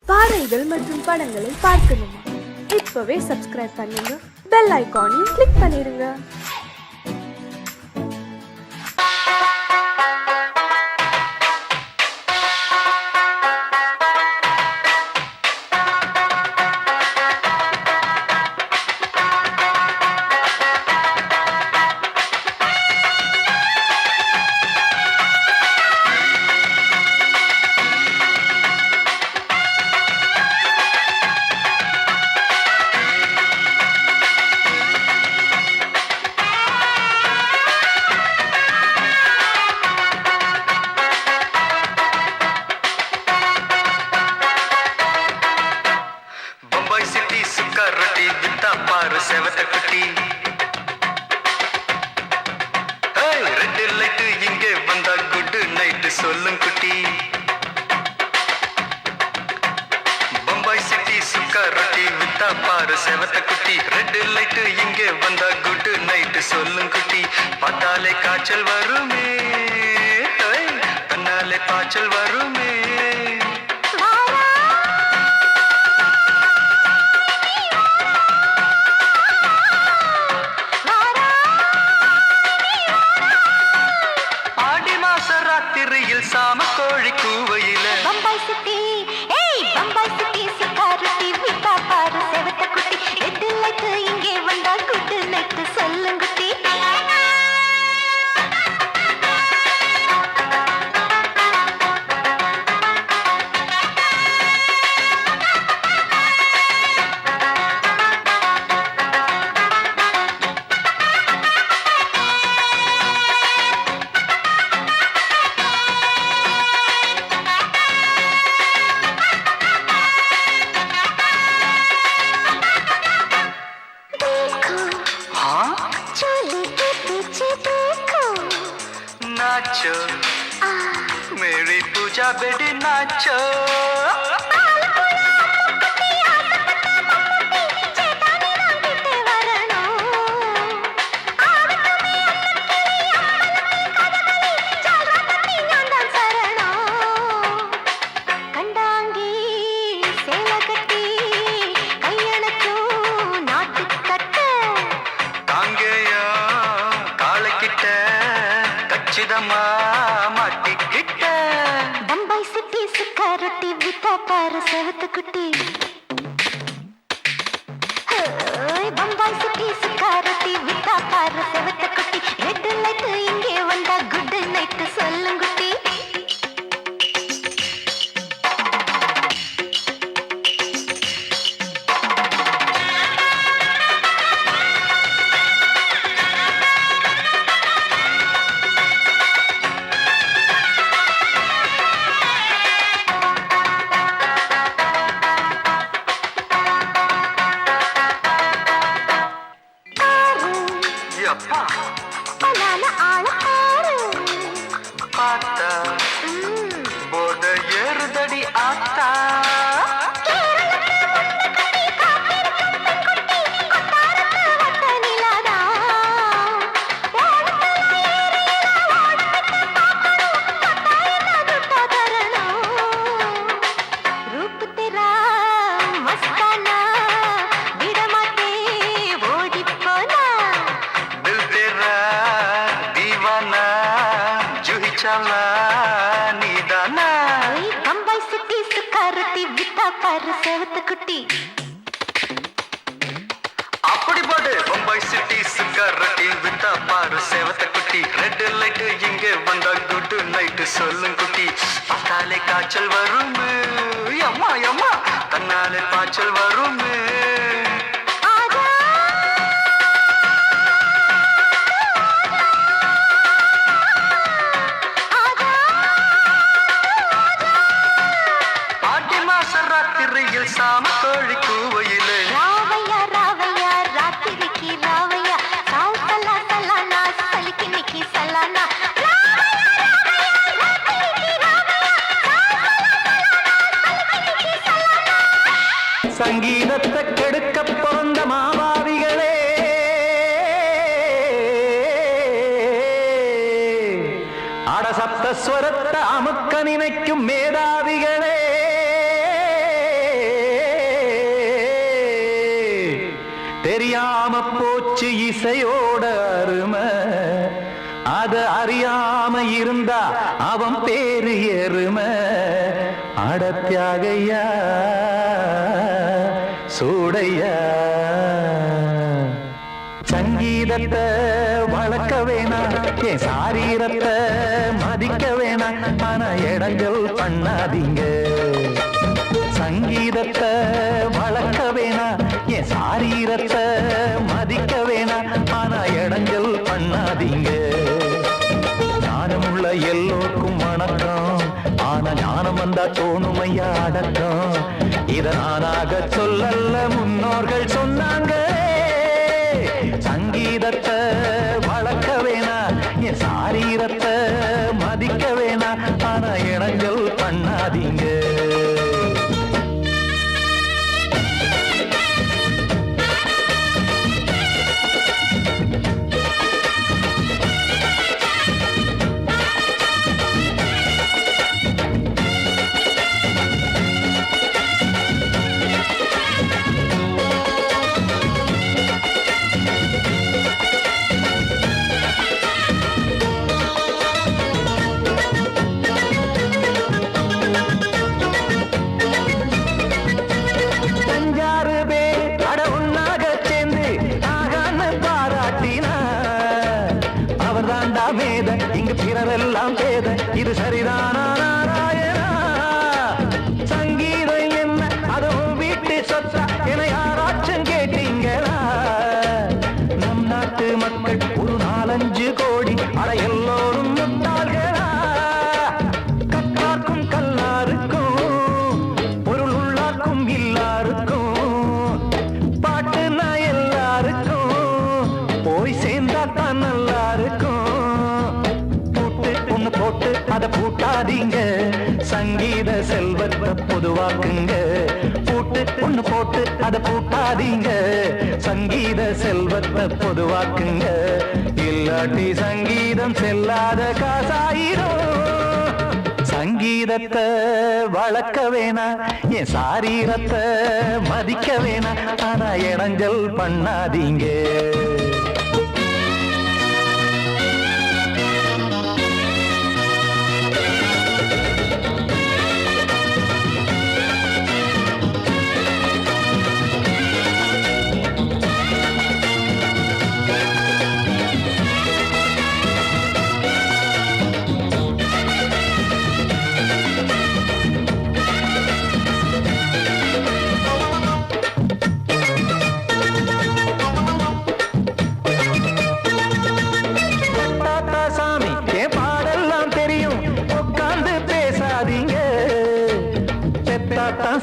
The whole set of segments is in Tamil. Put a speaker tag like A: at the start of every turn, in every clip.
A: பாடல்கள் மற்றும் படங்களை பார்க்கணுமா? இப்பவே சப்ஸ்கிரைப் பண்ணுங்க, பெல் ஐகானையும் கிளிக் பண்ணிருங்க.
B: செவத்த குட்டி ரெட் லைட் இங்கே வந்தா குட் நைட் சொல்லும் குட்டி. பம்பாய் சிட்டி சுக்கா ரொட்டி வித்தா பாரு செவத்த குட்டி. ரெட் லைட் இங்கே வந்தா குட் நைட் சொல்லும் குட்டி. பார்த்தாலே காய்ச்சல் வருமே, தன்னாலே பாய்ச்சல் வருமே. சாம கோழி கூவையில
C: பம்பாய் சிட்டி, பம்பாய் சிட்டி சிக்காரத்தி விட்டா பாரு செவத்த குட்டி. ரெட் லைட் இங்கே வந்தா குட் நைட் சொல்லும் குட்டி.
B: नाचो मेरी पूजा बेटी नाचो.
C: பம்பாய் சிட்டி சுக்கா ரொட்டி வித்தா பாரு செவத்த குட்டி. பம்பாய் சிட்டி சுக்கா ரொட்டி வித்தா பாரு செவத்த குட்டி. ரெட் லைட் இங்கே வந்தா குட் நைட் சொல்லும் குட்டி.
B: பார்த்தா போத ஏறுதடி ஆத்தா.
C: பம்பாய் சிட்டி சுக்காரத்தி வித்தா பாரு செவத்த குட்டி.
B: அப்படி போடு பம்பாய் சிட்டி சுக்காரத்தி வித்தா பாரு செவத்த குட்டி. ரெட் லைட் இங்கே வந்தா குட் நைட் சொல்லும் குட்டி. பார்த்தாலே காய்ச்சல் வருமே, அம்மா அம்மா தன்னாலே பாய்ச்சல் வருமே. சாம கோழி கூவையில
C: ராவையா ராவையா ராத்திரிக்கு ராவையா சால் சலா சலானா சலிக்கு நிக்கி சலானா.
D: சங்கீதத்தை கெடுக்க பிறந்த மாபாவிகளே, அட சப்தஸ்வரத்தை அமுக்க நினைக்கும் மேதாவிகளே, தெரியாம போச்சு இசையோட அருமை அத அறியாம இருந்தா அவன் பேரு எருமை அடத்தியாகையா சூடையா சங்கீதத்தை வளர்க்க வேணாம் என் சாரீரத்தை மதிக்க வேணாம் ஆனா இடங்கள் பண்ணாதீங்க சங்கீதத்தை வளர்க்க வேணாம் என் சாரீரத்தை மதிக்க வேணாம் ஆனா இடங்கள் பண்ணாதீங்க ஞானமுள்ள எல்லோருக்கும் வணக்கம் ஆனா ஞானம் வந்தா தோணுமையா அடக்கம் இத நானாக சொல்லல்ல முன்னோர்கள் சொன்னாங்க சங்கீதத்தை வளர்க்க வேணா என் சாரீரத்தை மதிக்க வேணா ஆனா இடங்கள் பண்ணாதீங்க இங்கு பிறரெல்லாம் பேத இது சரிதானா நாராயணா சங்கீதம் என்ன அதுவும் வீட்டு சொத்தா என யாராச்சும் கேட்டீங்களா நம் நாட்டு மக்கள் ஒரு 4-5 கோடி அட எல்லோரும் முட்டாள்களா கற்றார்க்கும் கல்லாருக்கும் பொருள் உள்ளார்க்கும் இல்லாருக்கும் பாட்டுனா எல்லாருக்கும் போய் சேர்ந்தா தான் நல்லா இருக்கும் போட்டு அத பூட்டாதீங்க சங்கீத செல்வத்தை பொதுவாக்குங்க பூட்டு ஒண்ணு போட்டு அத பூட்டாதீங்க சங்கீத செல்வத்தை பொதுவாக்குங்க இல்லாட்டி சங்கீதம் செல்லாத காசாயிரும் சங்கீதத்தை வளர்க்க வேணா என் சாரீரத்தை மதிக்க வேணா ஆனா இடைஞ்சல் பண்ணாதீங்க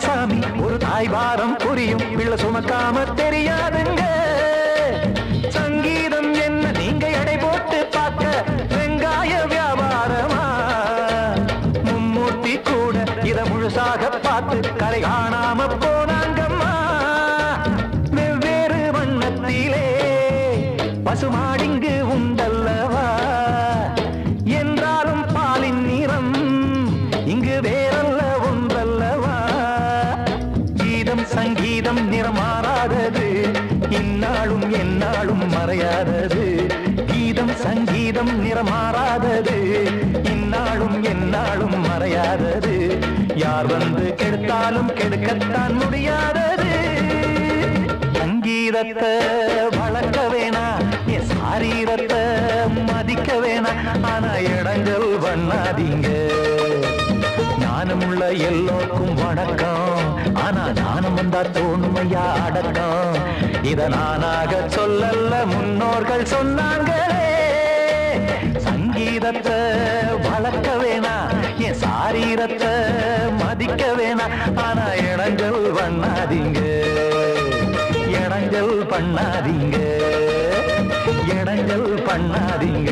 D: சாமி ஒரு தாய் வாரம் புரியும் பிள்ளை சுமக்காம தெரியாதுங்க சங்கீதம் என்ன நீங்க எடை போட்டு பார்க்க வெங்காய வியாபாரமா மும்மூர்த்தி கூட இத முழுசாக பார்த்து கரை காணாம போனாங்கம்மா வெவ்வேறு வண்ணத்திலே பசுமாடிங்கு உண்டல்லவா என்றாலும் பாலின் நிறம் இங்கு வேறல்ல ஒன்றல்லவா சங்கீதம் நிறமாறாதது இந்நாளும் எந்நாளும் மறையாதது கீதம் சங்கீதம் நிறமாறாதது இந்நாளும் எந்நாளும் மறையாதது யார் வந்து கெடுத்தாலும் கெடுக்கத்தான் முடியாதது சங்கீதத்தை வளர்க்க வேணா என் சாரீரத்தை மதிக்க வேணா ஆனா இடங்கள் பண்ணாதீங்க ஞானமுள்ள எல்லோருக்கும் வணக்கம் ஆனா ஞானம் வந்தா தோணுமையா அடக்கம் இத நானாக சொல்லல்ல முன்னோர்கள் சொன்னாங்களே சங்கீதத்தை வளர்க்க வேணா என் சாரீரத்தை மதிக்க வேணா ஆனா இடங்கள் பண்ணாதீங்க இடங்கள் பண்ணாதீங்க இடங்கள் பண்ணாதீங்க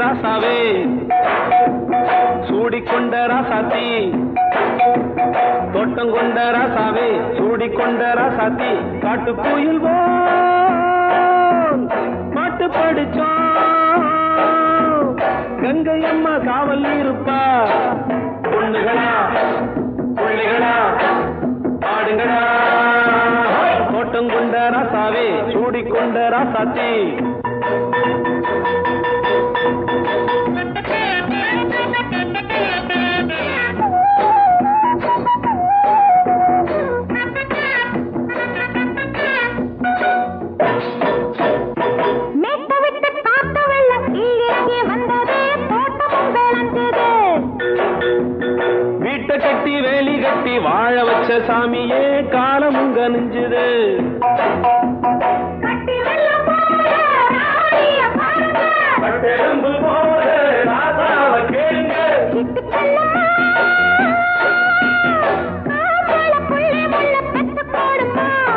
D: ராசாவே சூடிக்கொண்ட ராசாத்தி தோட்டம் கொண்ட ராசாவே சூடிக்கொண்ட ராசாத்தி காட்டு கோயில் பாட்டு படிச்சோம் கங்கை அம்மா காவல் இருப்பா பொண்ணுகளா பிள்ளைகளா ஆடுங்களா தோட்டம் கொண்ட ராசாவே சூடிக்கொண்ட ராசாத்தி கட்டி வேலி கட்டி வாழ வச்ச சாமியே காலமும் கனிஞ்சுது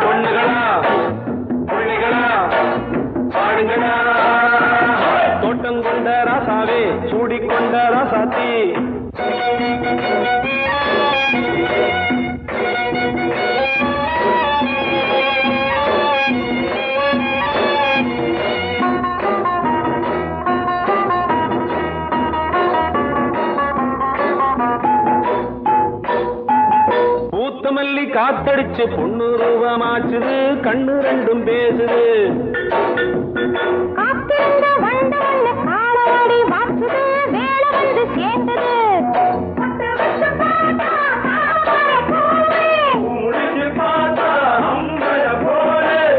D: பொண்ணுகளா பிள்ளைகளா பாடுங்களா தோட்டம் கொண்ட ராசாவே சூடிக்கொண்ட ராசாத்தி மல்லி காத்தடிச்சு பொண்ணு ரூபமாச்சுது கண்ணு ரெண்டும் பேசுது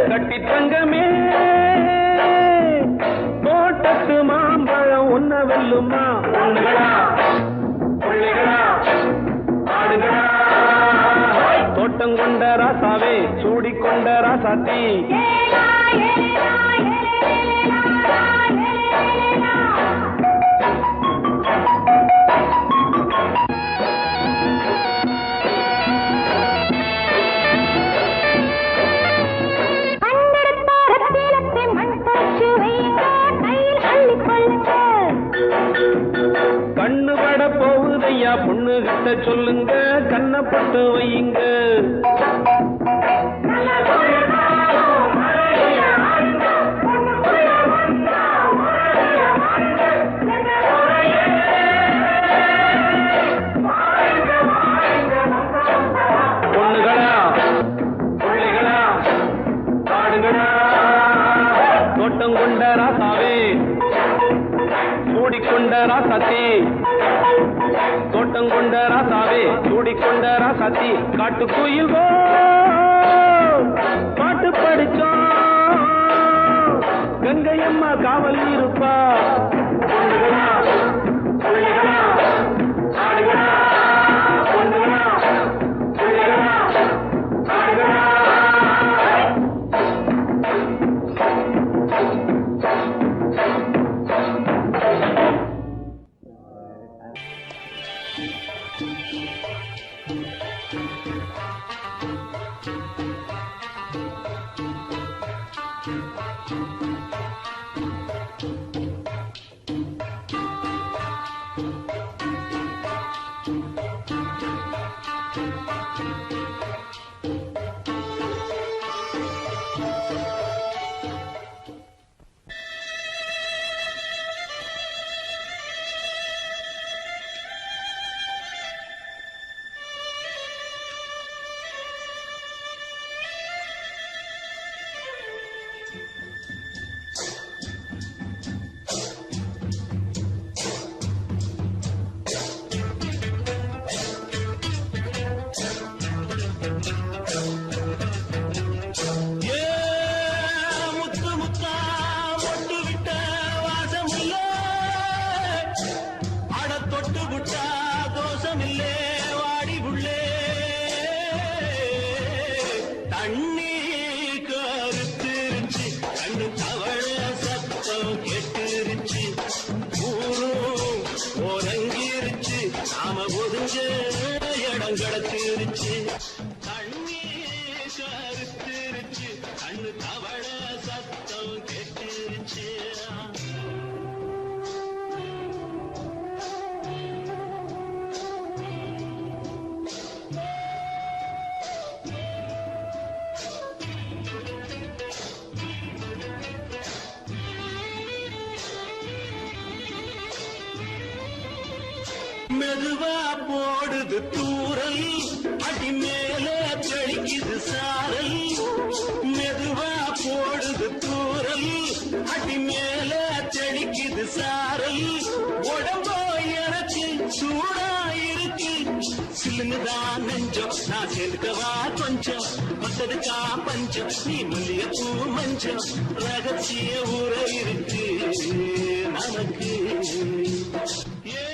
D: கட்டி தங்கமே தோட்டத்து மாம்பழம் ஒன்ன வெல்லுமா பொண்ணுகளா பிள்ளைகளா ஆடுகளா தோட்டம் கொண்ட ராசாவே சூடிக்கொண்ட ராசாத்தி கண்ணு பட போகுதையா பொண்ணு கிட்ட சொல்லுங்க கண்ணப்பட்டு வையுங்க பொண்ணுகளா பிள்ளைகளா பாடுங்களா தோட்டம் கொண்ட ராசாவே சூடிக்கொண்ட ராசாத்தி தோட்டம் கொண்ட ராசாவே சூடிக்கொண்ட ராசாத்தி காட்டு கோயில் பாட்டு படிச்சோம் கங்கை அம்மா காவல் இருப்பா பொண்ணுகளா பிள்ளைகளா ஆடுகளா பொண்ணுகளா பிள்ளைகளா ஆடுகளா மெதுவா போடுது தூரல் அடி மேல தெளிக்குது சாரல் மெதுவா போடுது தூரல் அடி மேல தெளிக்குது சாரல் உடம்போ எனக்கு சூடா இருக்கு சில்லுதான் நெஞ்சம் நான் சேர்க்கவா கொஞ்சம் மத்ததுக்கா பஞ்சம் நீ மல்லிய பூ மஞ்சம் ரகசிய உற இருக்கு நமக்கு ஏ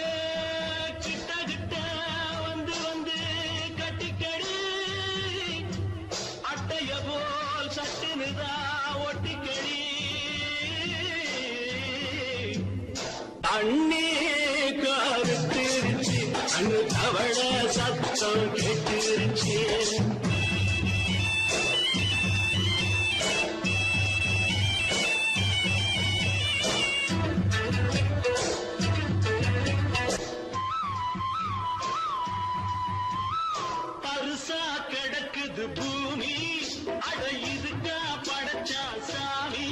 D: கிட்ட கிட்ட வந்து வந்து கட்டிக்கடி அட்டைய போல் சட்டுனுதா ஒட்டிக்கடி தண்ணி கருத்திருச்சு அண்ணு தவள சத்தம் கேட்டுருச்சு பருசா கிடக்குது பூமி அட இதுக்கா படைச்சா சாமி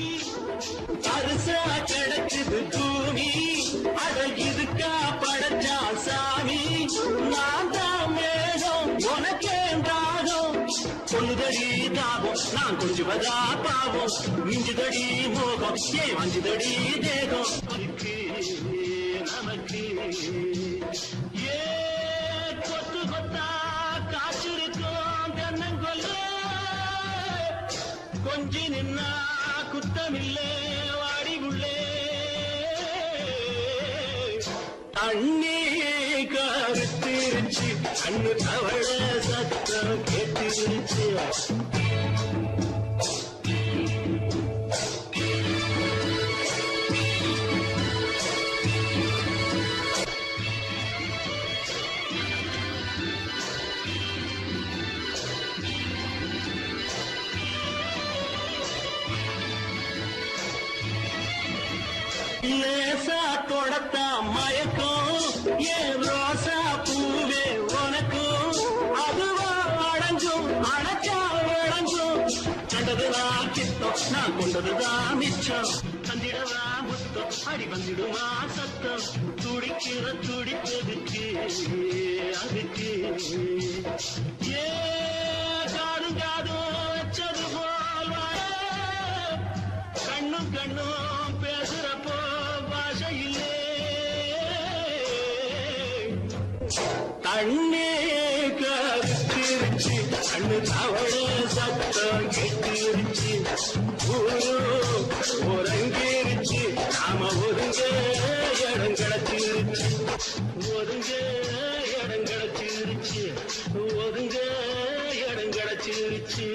D: பருசா கிடக்குது பூமி அட இதுக்கா படைச்சா சாமி நான் தான் மேகம் உனக்கே தாகம் சொல்லுதடி தாபம் நான் கொஞ்சுவதா பாவம் மிஞ்சுதடி மோகம் ஏ வஞ்சுதடி தேகம் நமக்கு ஏ கொத்து கொத்தா காற்றிருக்கும் தென்னங்கொல்ல கொஞ்சி நின்னா குத்தமில்லே வாடி உள்ளே தண்ணி கருத்திருச்சு கண்ணு தவள சத்தம் கேட்டிருச்சு லேசா தொடத்தா மயக்கம் ஏன் ரோசா பூவே உனக்கும் அதுவா அடைஞ்சும் அடைச்சா விளைஞ்சும் கண்டதுதான் கித்தம் நான் கொண்டதுதான் மிச்சம் தந்திடவா முத்தம் அடி வந்துடுமா சத்தம் துடிக்கிற துடிப்பதுக்கு அதுக்கு ஏ காதும் காதும் வச்சது போல் வாழ கண்ணும் கண்ணும் பேசுறப்போ பாஷையில்லே தண்ணே கருத்திருச்சு கண்ணு தவள சத்தம் கெட்டிருச்சு ஒருங்கிருச்சு நாம ஒருங்க இடம் கிடச்சிருச்சு ஒருங்க இடம் கிடச்சிருச்சு ஒருங்க இடம் கிடச்சிருச்சு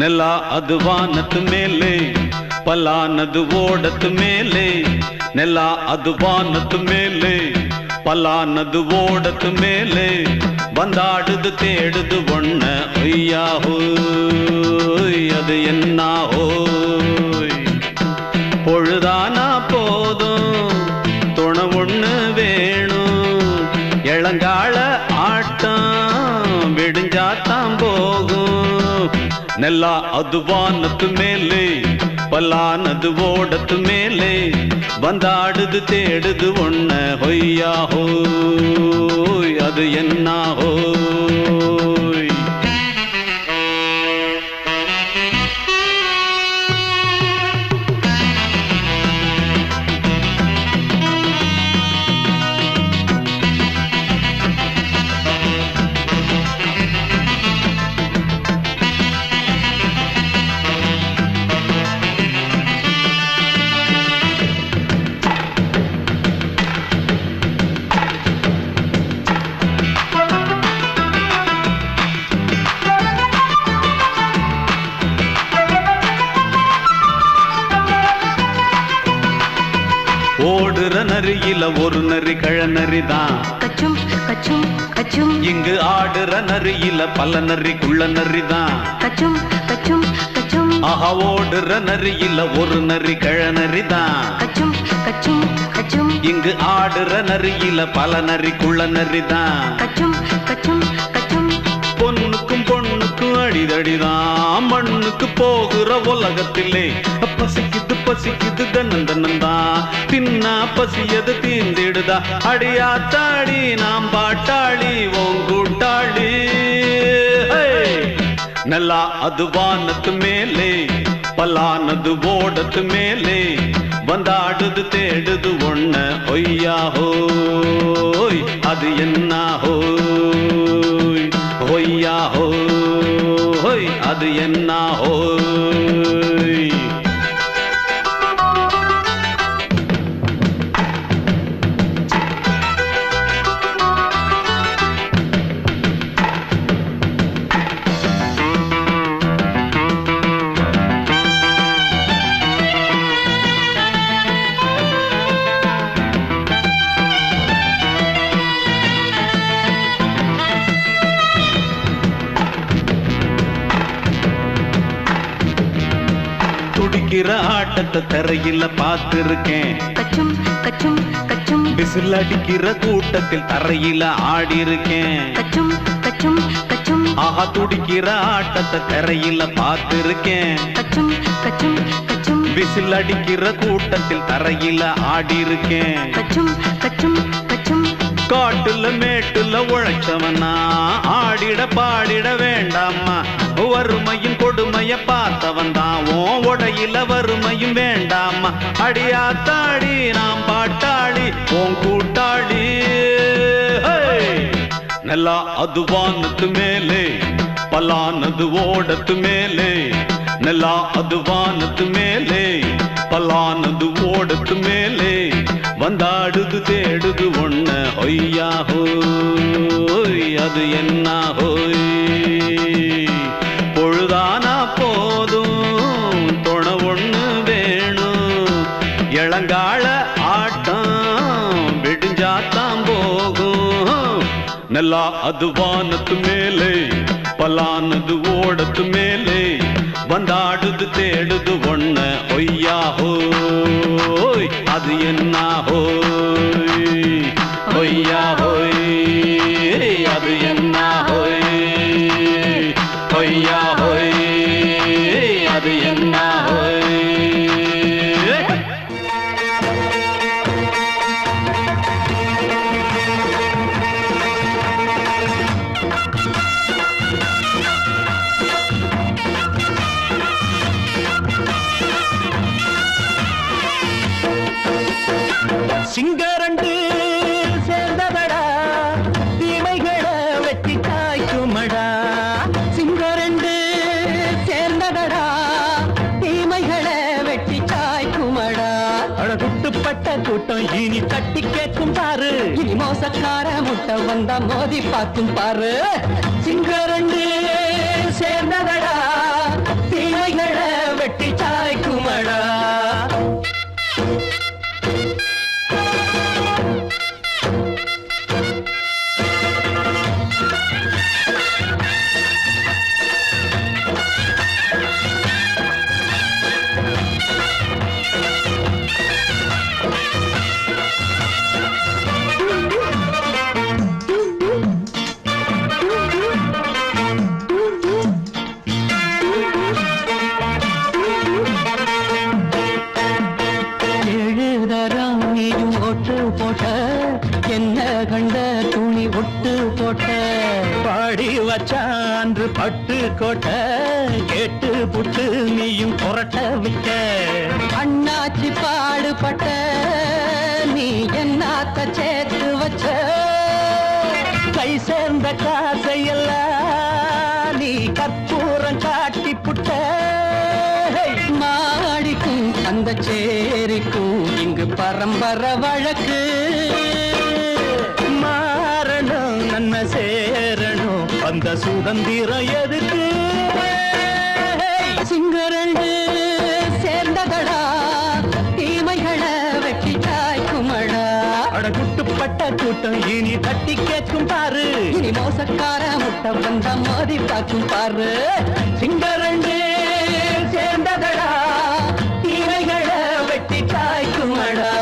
E: ನೆಲ ಅದು ವಾನದ ಮೇಲೆ ಪಲಾನದು ಓಡದ ಮೇಲೆ ನೆಲ ಅದು ವಾನದ ಮೇಲೆ ಪಲಾನದು ಓಡದ ಮೇಲೆ ಬಂದಾಡುದು தேடுது ஒண்ண ஒய்யா ஹோய் அது என்ன ஹோய் பொழுதானா போதும் துணை ஒண்ணு வேணும் இளங்கால ஆட்டம் விடிஞ்சாத்தான் போகும் ನೆಲ ಅದು ವಾನದ ಮೇಲೆ ಪಲಾನದು ಓಡದ ಮೇಲೆ ಬಂದಾಡುದು தேடுது ஒண்ண ಹೊಯ್ಯಾ ಹೋಯ್ ಅದು என்ன ಹೋಯ್ நரியில ஒரு நரி கழநரிதான்.
C: கச்சும் கச்சும் கச்சும்
E: இங்கு ஆடுற நரியில பல நரி குள்ள நரிதான்.
C: கச்சும் கச்சும் கச்சும்
E: ஆஹா ஓடுற நரியில ஒரு நரி கழநரிதான்.
C: கச்சும் கச்சும் கச்சும்
E: இங்கு ஆடுற நரியில பல நரி குள்ள நரிதான்.
C: கச்சும் கச்சும் கச்சும்
E: பொண்ணுக்கும் பொண்ணுக்கும் அடிதடிதான். மண்ணுக்கு போகிற உலகத்திலே பசிக்குது பசிக்குது தன்னன் தன்னந்தான். தின்னா பசியது தீந்திடுதா. அடியாத்தாடி நாம் பாட்டாளி ஓங்கூட்டாளி. நல்லா அது வானத்து மேலே பல்லானது ஓடத்து மேலே வந்தாடுது தேடுது ஒண்ண ஒய்யா ஹோய் அது என்ன ஹோய் ஒய்யா ஹோய் அது என்ன ஹோய். துடிக்கிற ஆட்டத்தை தரையில பார்த்திருக்கேன்.
C: கச்சும் கச்சும் கச்சும்
E: விசில் அடிக்கிற கூட்டத்தில் தரையில ஆடி இருக்கேன்.
C: கச்சும் கச்சும் கச்சும்
E: ஆஹா துடிக்கிற ஆட்டத்தை தரையில பார்த்திருக்கேன்.
C: கச்சும் கச்சும் கச்சும்
E: விசில் அடிக்கிற கூட்டத்தில் தரையில ஆடி இருக்கேன்.
C: கச்சும் கச்சும் கச்சும்
E: காட்டுல மேட்டுல உழைச்சவனா ஆடிட பாடிட வேண்டாமா. வறுமையின் கொடுமைய பார்த்தவன் தான் உன் உடையில வறுமையும் வேண்டாமா. அடியாத்தாடி நாம் பாட்டாளி உன் கூட்டாளி. நல்லா அது வானத்து மேலே பல்லானது ஓடத்து மேலே. நல்லா அது வானத்து மேலே பல்லானது ஓடத்து மேலே வந்தாடுது தேடுது ஒண்ண ஒய்யா ஹோய் அது என்ன ஹோய். பொழுதானா போதும் தொண ஒண்ணு வேணும். இளங்கால ஆட்டம் விடிஞ்சாத்தான் போகும். நல்லா அது வானத்து மேலே பல்லானது ஓடத்து மேலே வந்தாடுது தேடுது ஒண்ண ஒய்யா ஹோய் அது என்ன ஹோய் ஒய்யா ஹோய் அது என்ன ஹோய் ஒய்யா ஹோய் அது என்ன ஹோய்.
D: சிங்கரண்டு சேர்ந்ததடா தீமைகளை வெட்டி காய்க்குமடா.
F: சிங்கரண்டு சேர்ந்ததடா தீமைகளை வெட்டி சாய்க்குமடா.
D: அழகுட்டுப்பட்ட கூட்டம் இனி தட்டி கேட்கும் பாரு.
F: இனி மோசக்கார முட்டை வந்தா மோதி பார்க்கும் பாரு. சிங்கரண்டு சேர்ந்ததடா தீமைகளை வெட்டி சாய்க்குமடா. என்ன கண்ட துணி ஒட்டு போட்ட
D: பாடி வச்சான்று பட்டு கோட்ட கேட்டு புட்டு நீயும் புரட்ட விட்ட.
F: அண்ணாச்சி பாடுபட்ட நீ என்னாத்த சேர்த்து வச்ச.
D: கை சேர்ந்த காசையெல்லாம் நீ கற்பூரம் காட்டி புட்ட.
F: மாடிக்கும் அந்த சேரிக்கும் இங்கு பரம்பரை வழக்கு.
D: மாறணும் நன்மை சேரணும் அந்த சுதந்திரம் எதுக்கு.
F: சிங்கரண்டு சேர்ந்ததடா தீமைகளை வெட்டி சாய்க்குமடா.
D: கூட்டம் இனி தட்டி கேட்கும் பாரு.
F: இனி மோசக்கார முட்டை வந்த மோதி பார்க்கும் பாரு.
D: சிங்கரண்டு சேர்ந்ததடா, தீரைகளை வெட்டி காய்க்குமடா.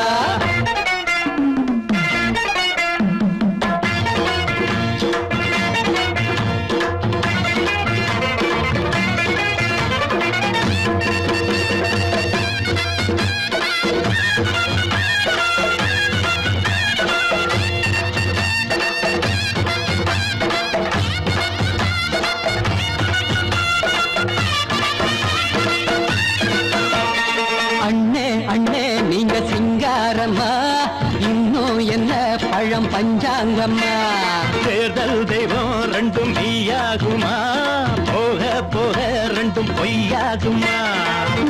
F: அண்ணே அண்ணே நீங்க சிங்காரம்மா, இன்னும் என்ன பழம் பஞ்சாங்கம்மா.
D: தேர்தல் தெய்வம் ரெண்டும் மெய்யாகுமா, போக போக ரெண்டும் பொய்யாகுமா.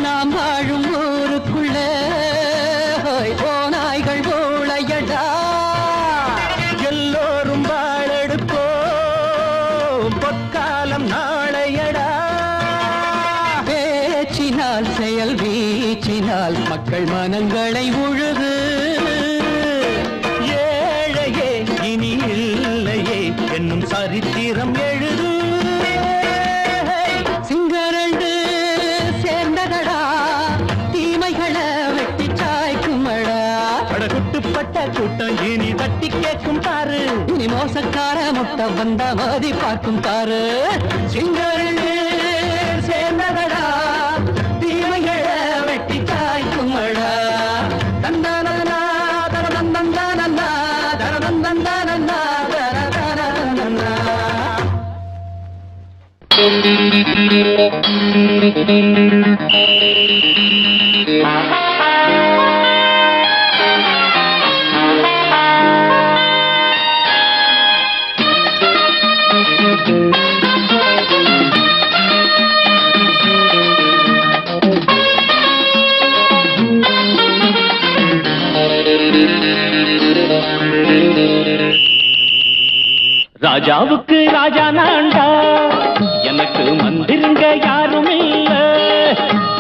F: நாம் வாழும் ஊருக்குள்ள ஓநாய்கள் ஊழையடா.
D: எல்லோரும் வாழெடுப்போம், பொற்காலம் நாளையடா.
F: பேச்சினால் செயல் வீச்சினால் மக்கள் மனங்களை உழுது.
D: ஏழையே இனி இல்லையே என்னும் சரித்திரம் எழுது.
F: சிங்கரண்டு சேர்ந்ததடா, தீமைகளை வெட்டி சாய்க்குமடா.
D: படகுட்டுப்பட்ட கூட்டம் இனி தட்டி கேட்கும் பாரு.
F: இனி மோசக்கார முட்டை வந்த மோதி பார்க்கும் பாரு.
D: சிங்கரண்டு சேர்ந்ததடா, தீமைகளை வெட்டி காய்க்குமடா. தந்தனனா தரதந்தந்தனனா தரதந்தந்தனனா தரதந்தனனா. ராஜாவுக்கு ராஜா நான்டா, எனக்கு மந்திருங்க யாரும் இல்ல.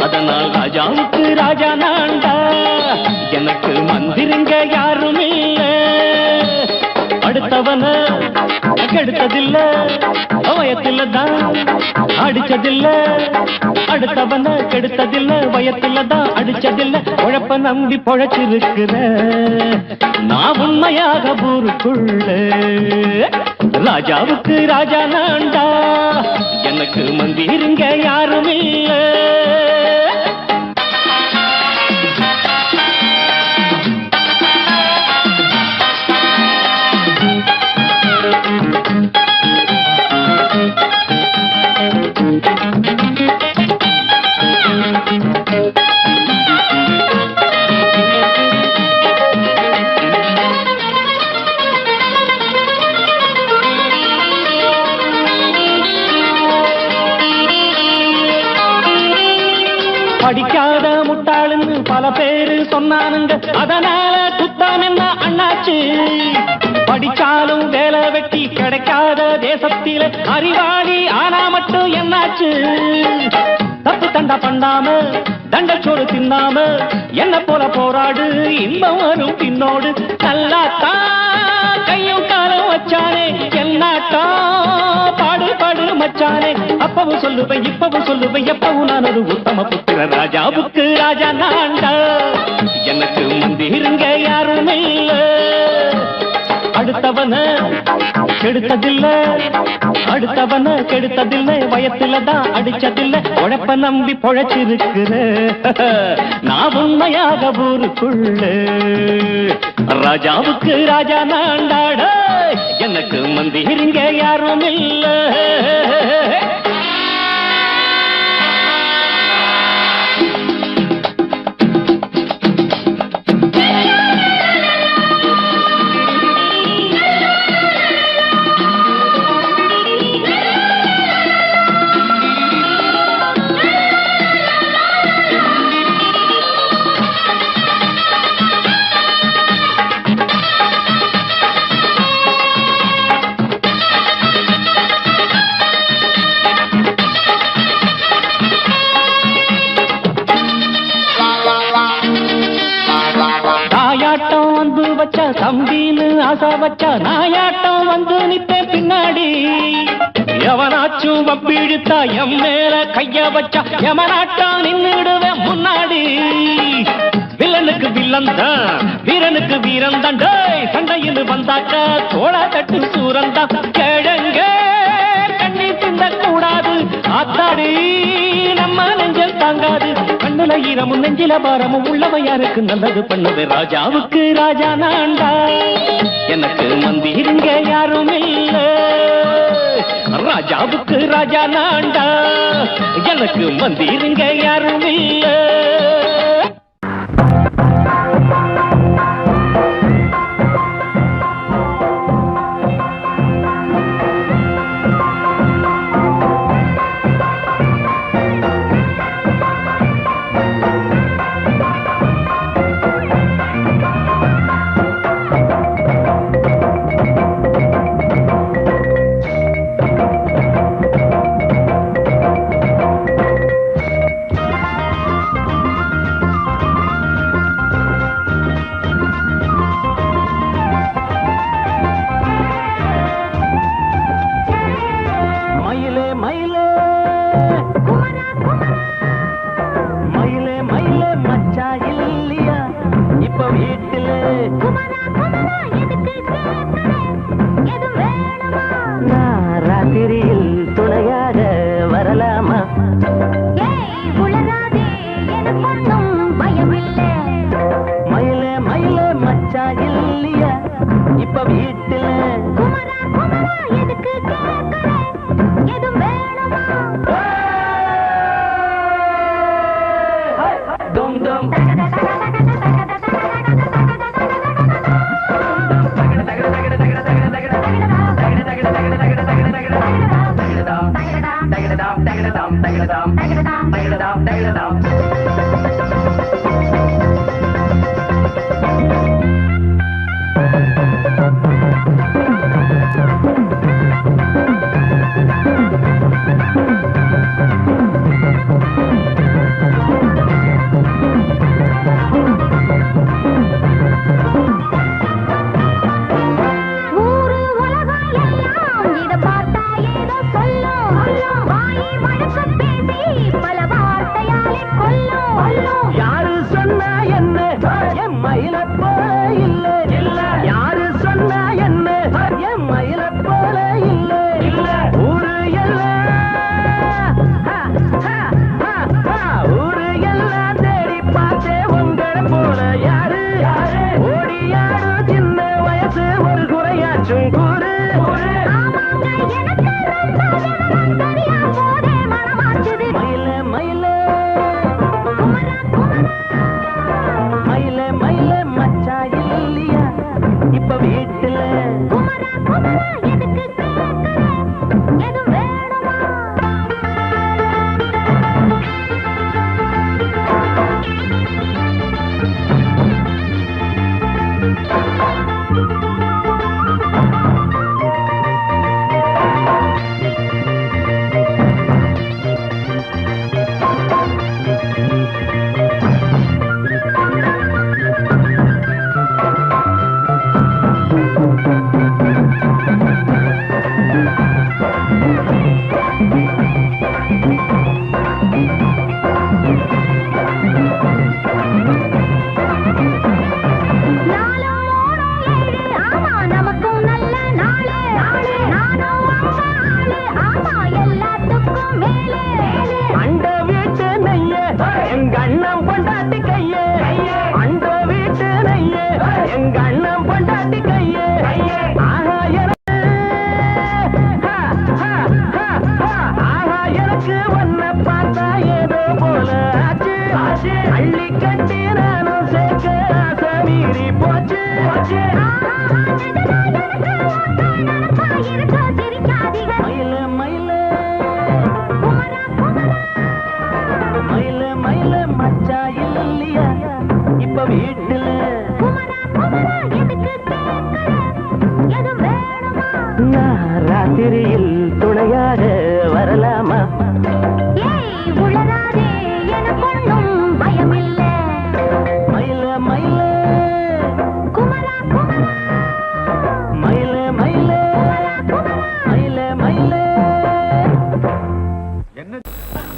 D: அதனால் ராஜாவுக்கு ராஜா நான்டா, எனக்கு மந்திருங்க யாரும் இல்ல. அடுத்தவன கெடுத்ததில்ல, வயத்தில தான் அடிச்சதில்ல. அடுத்தவன கெடுத்ததில்ல, வயத்தில தான் அடிச்சதில்ல. உழப்ப நம்பி பொழைச்சிருக்கிற நான் உண்மையாக ஊருக்குள்ள. ராஜாவுக்கு ராஜா நான்டா, எனக்கு மந்திருங்க யாரும் இல்ல. படிக்காத முட்டாளுன்னு பல பேரு சொன்னானுங்க, அதனால குத்தம் என்ன அண்ணாச்சு. படிச்சாலும் வேலை வெட்டி கிடைக்காத தேசத்தில அறிவாளி ஆனா மட்டும் என்னாச்சு. தப்பு தண்டா பண்ணாம தண்டச்சோடு தின்னாம என்ன போல போராடு, இன்பம் வரும் பின்னோடு. நல்லாத்தான் கையும் காலம் வச்சானே, என்னாட்டா பாடு பாடு மச்சானே. அப்பவும் சொல்லுவேன் இப்பவும் சொல்லுவேன், எப்பவும் நான் ஒரு உத்தம புத்திர. ராஜாவுக்கு ராஜா நான்டா, எனக்கு மந்திருங்க யாரும் இல்ல. அடுத்தவன கெடுத்ததில்ல, அடுத்தவன கெடுத்ததில்லை, வயத்தில தான் அடிச்சதில்லை. உழைப்ப நம்பி பொழைச்சிருக்கிற நான் உண்மையாக ஊருக்குள்ள. ராஜாவுக்கு ராஜா நான்டாட, எனக்கு மந்திருங்க யாரும் இல்ல. வச்சா நாயாட்டம் வந்து நித்தேன் பின்னாடி. எவனாச்சும் வப்பிழுத்தா எம் மேல கைய வச்சா எமனாட்டம் நின்னுடுவேன் முன்னாடி. வில்லனுக்கு வில்லன் தான், வீரனுக்கு வீரன் தான். சண்டையில் வந்தாக்க தோள தட்டு சூரன் தான். கிழங்க கண்ணி திந்த கூடாது ஆத்தாடி, நம்ம நெஞ்சல் தாங்காது. கண்ணுல ஈரமும் நெஞ்சில பாரமும் உள்ளவன் யாருக்கு நல்லது பண்ணது. ராஜாவுக்கு ராஜா நான்டா, எனக்கு மந்திருங்க யாரும் இல்ல. ராஜாவுக்கு ராஜா நான்டா, எனக்கு மந்திருங்க யாரும் இல்ல. ராத்திரியில் துணையாக வரலாமா? மயிலே மயிலே மச்சா இல்லையா இப்ப வீட்டுல? தும் தும்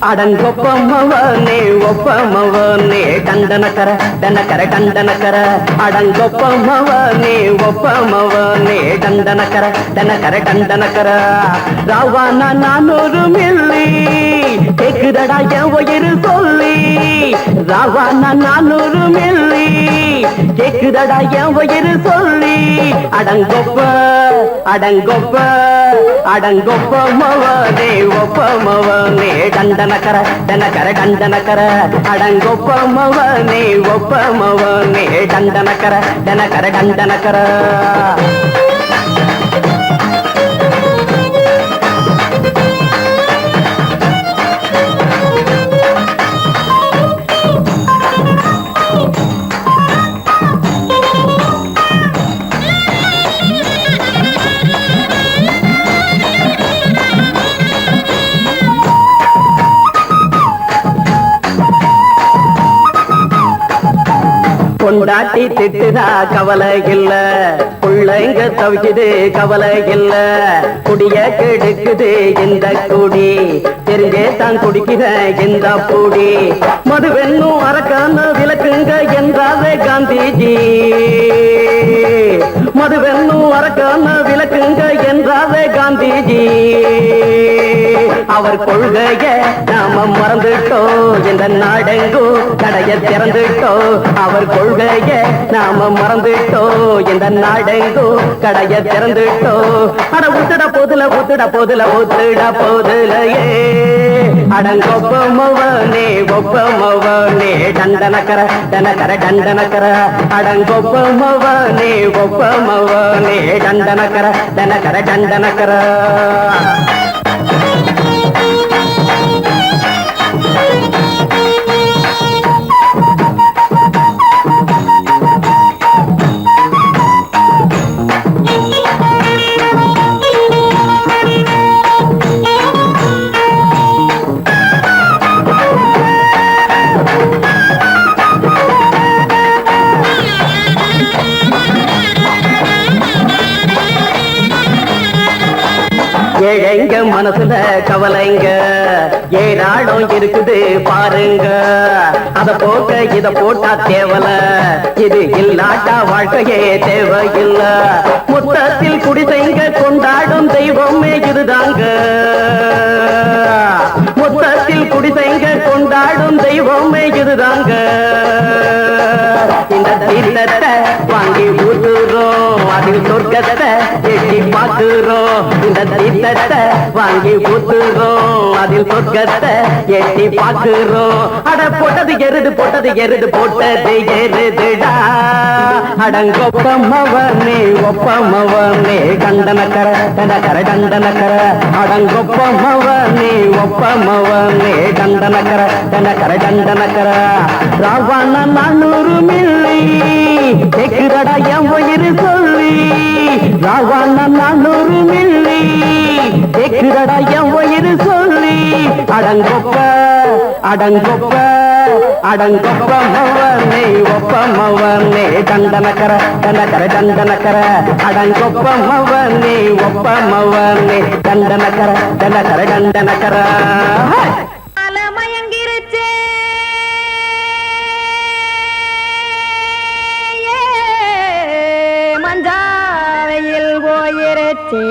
F: அடங்கொப்பமவனே ஒப்பமவனே டண்டனக்கர டனக்கர டண்டனக்கர அடங்கொப்பமவனே ஒப்பமவனே டண்டனக்கர டனக்கர டண்டனக்கர ராவானா 400 மில்லி கேக்குதடா என் உயிர் சொல்லி ராவானா 400 மில்லி கேக்குதடா என் உயிர் சொல்லி அடங்கொப்ப அடங்கொப்ப அடங்கொப்பமவனே ஒப்பமவனே டண்டனக்கர டனக்கர டண்டனக்கர அடங்கொப்பமவனே ஒப்பமவனே டண்டனக்கர டனக்கர டண்டனக்கர பொண்டாட்டி திட்டுதா கவலை இல்ல புள்ளைங்க தவிக்குது கவலை இல்ல குடிய கெடுக்குது இந்த குடி தெரிஞ்சே தான் குடிக்கிற இந்த பூடி மதுவென்னும் அரக்கான விளக்குங்க என்றாவே காந்திஜி மதுவென்னும் அரக்கான விளக்குங்க என்றாவே காந்திஜி அவர் கொள்கைய நாம மறந்துட்டோம் இந்த நாடெங்கோ கடைய திறந்துட்டோம் அவர் கொள்கைய நாம மறந்துட்டோம் இந்த நாடெங்கோ கடைய திறந்துட்டோம் அட ஊத்துட போதுல ஊத்துட போதுல ஊத்துட போதுலையே அடங்கொப்பமவனே ஒப்பமவனே டண்டனக்கர டனக்கர டண்டனக்கர அடங்கொப்பமவனே ஒப்பமவனே டண்டனக்கர டனக்கர டண்டனக்கர ஏழைங்க மனசுல கவலைங்க ஏராளம் இருக்குது பாருங்க அத போக்க இத போட்டா தேவல இது இல்லாட்டா வாழ்க்கையே தேவையில்ல மொத்தத்தில் குடிசைங்க கொண்டாடும் தெய்வமே இதுதாங்க மொத்தத்தில் குடிசைங்க கொண்டாடும் தெய்வமே இதுதாங்க இந்த தீர்த்தத்தை வாங்கி ஊத்துறோம் அதில் சொர்க்கத்தை எட்டி பார்க்கிறோம் இந்த தீர்த்தத்தை வாங்கி ஊத்துறோம் அதில் சொர்க்கத்தை எட்டி பார்க்கிறோம் அட போட்டது எருது போட்டது எருதுடா அடங்கொப்பமவனே ஒப்பமவனே கண்டனக்கர டனக்கர டண்டனக்கர அடங்கொப்பமவனே ஒப்பமவனே கண்டனக்கர டனக்கர டண்டனக்கர ராவானா 400 மில்லி கேக்குதடா என் உயிர் சொல்லி ராவானா 400 மில்லி கேக்குதடா என் உயிர் சொல்லி அடங்கொப்ப அடங்கொப்ப அடங்கொப்பமவனே ஒப்பமவனே டண்டனக்கர டனக்கர டண்டனக்கர அடங்கொப்பமவனே ஒப்பமவனே டண்டனக்கர டனக்கர டண்டனக்கர
C: அலமயங்கிருச்சே மஞ்சாவையில் போயிருச்சே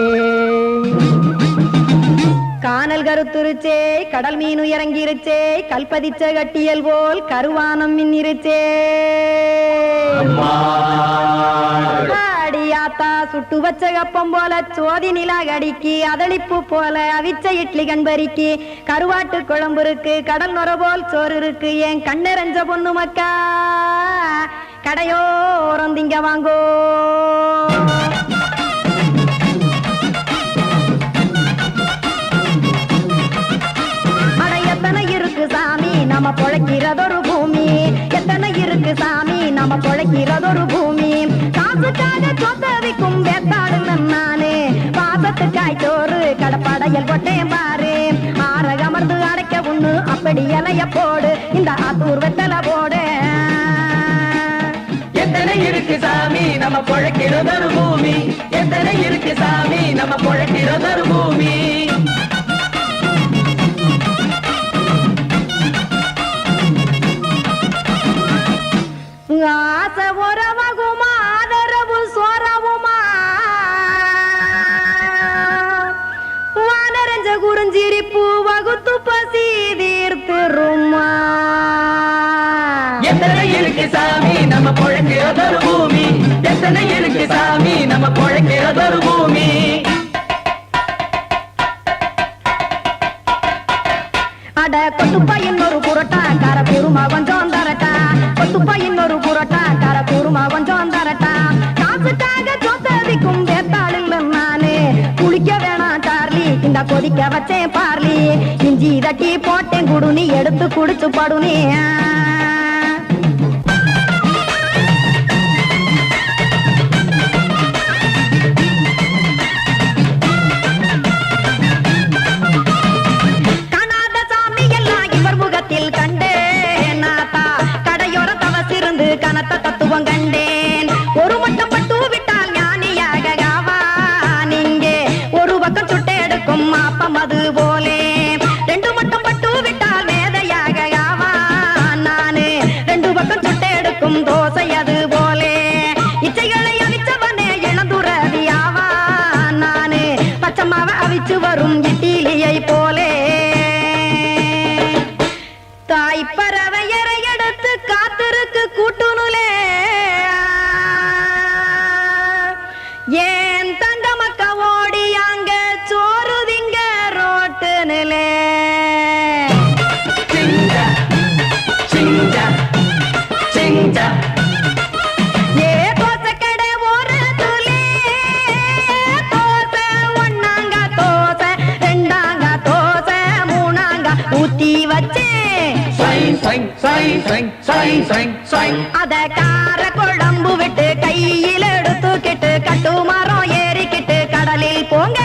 C: கானல் கருத்துருச்சே கடல் மீன் இறங்கிருச்சே கல்பதிச்ச கட்டியல் போல் கருவானம் மின்னிருச்சே அடியாத்தா சுட்டு வச்ச கப்பம் போல சோதி நிலா கடிக்கு அதளிப்பு போல அவிச்ச இட்லி கண்பறிக்கு கருவாட்டு குழம்பு இருக்கு கடல் நுர போல் சோறு இருக்கு என் கண்ணெரஞ்ச பொண்ணு மக்கா கடையோரம் திங்க வாங்கோ நம்ம பொழைக்கிறதொரு பூமி எத்தனை இருக்கு சாமி நம்ம பொழைக்கிறதொரு பூமி காசுக்காக சொத்தவிக்கும் வேத்தாடு நானே பாசத்துக்காய் சோறு கடப்படையல் போட்டேன் பாரு ஆரகமர்ந்து அடைக்க ஒண்ணு அப்படி இலைய போடு இந்த ஆத்தூர் வெத்தலை போடு
G: எத்தனை இருக்கு சாமி நம்ம பொழைக்கிறதொரு பூமி எத்தனை இருக்கு சாமி நம்ம பொழைக்கிறதொரு பூமி எத்தனை இருக்கு சாமி நம்ம பொழைக்கிறதொரு பூமி.
C: அட கொத்துப்பா இன்னொரு புரோட்டா கார குருமா கொஞ்சம் தரட்டா, கொத்துப்பா இன்னொரு புரோட்டா கார குருமா கொஞ்சம் தரட்டா. காசுக்காக சொத்ததிக்கும் வேத்தாளில் நானு குளிக்க வேணாம் சார்லி, இந்த கொதிக்க வச்சேன் பார்லி, இஞ்சி தட்டி போட்டேன் குடுனி எடுத்து குடிச்சு படுனி. கனத்த தத்துவம் கண்டேன், ஒரு மட்டம் பட்டு விட்டால் ஞானியாக ஆவான் இங்கே, ஒரு பக்கம் சுட்டு எடுக்கும் மாப்பம் அது போலே, ரெண்டு மட்டம் பட்டு விட்டால் மேதையாக ஆவான் நானு, ரெண்டு பக்கம் சுட்டு எடுக்கும் தோசை அது போலே, இச்சைகளை அவிச்சவனே இளந்துறவி ஆவான் நானு, பச்சமாவ அவிச்சு வரும் இட்டிலியை போலே. தாய் பறவையரை எடுத்து காத்திருக்கு கூட்டுனுலே, ஏன் தங்க மக்க ஓடி அங்க சோறுதிங்க ரோட்டு நிலே.
G: சிங்கா சிங்கா சிங்கா
C: ஏ தோசை கடை ஓரத்துலே, தோசை ஒன்னாங்க தோசை ரெண்டாங்க தோசை மூணாங்க ஊத்தி வச்சே, அத கார குழம்பு விட்டு கையில் எடுத்துக்கிட்டு கட்டு மரம் ஏறிக்கிட்டு கடலில் போங்க.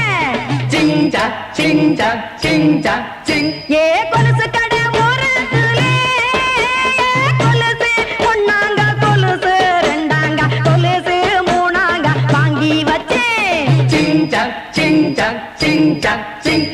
G: சிங்கா சிங்கா சிங்கா சிங்
C: ஏ கொலுசு கடை ஓரத்துலே, கொலுசு ஒன்னாங்க கொலுசு ரெண்டாங்க கொலுசு மூணாங்க வாங்கி வச்சே,
G: சிங்கா சிங்கா சிங்கா சிங்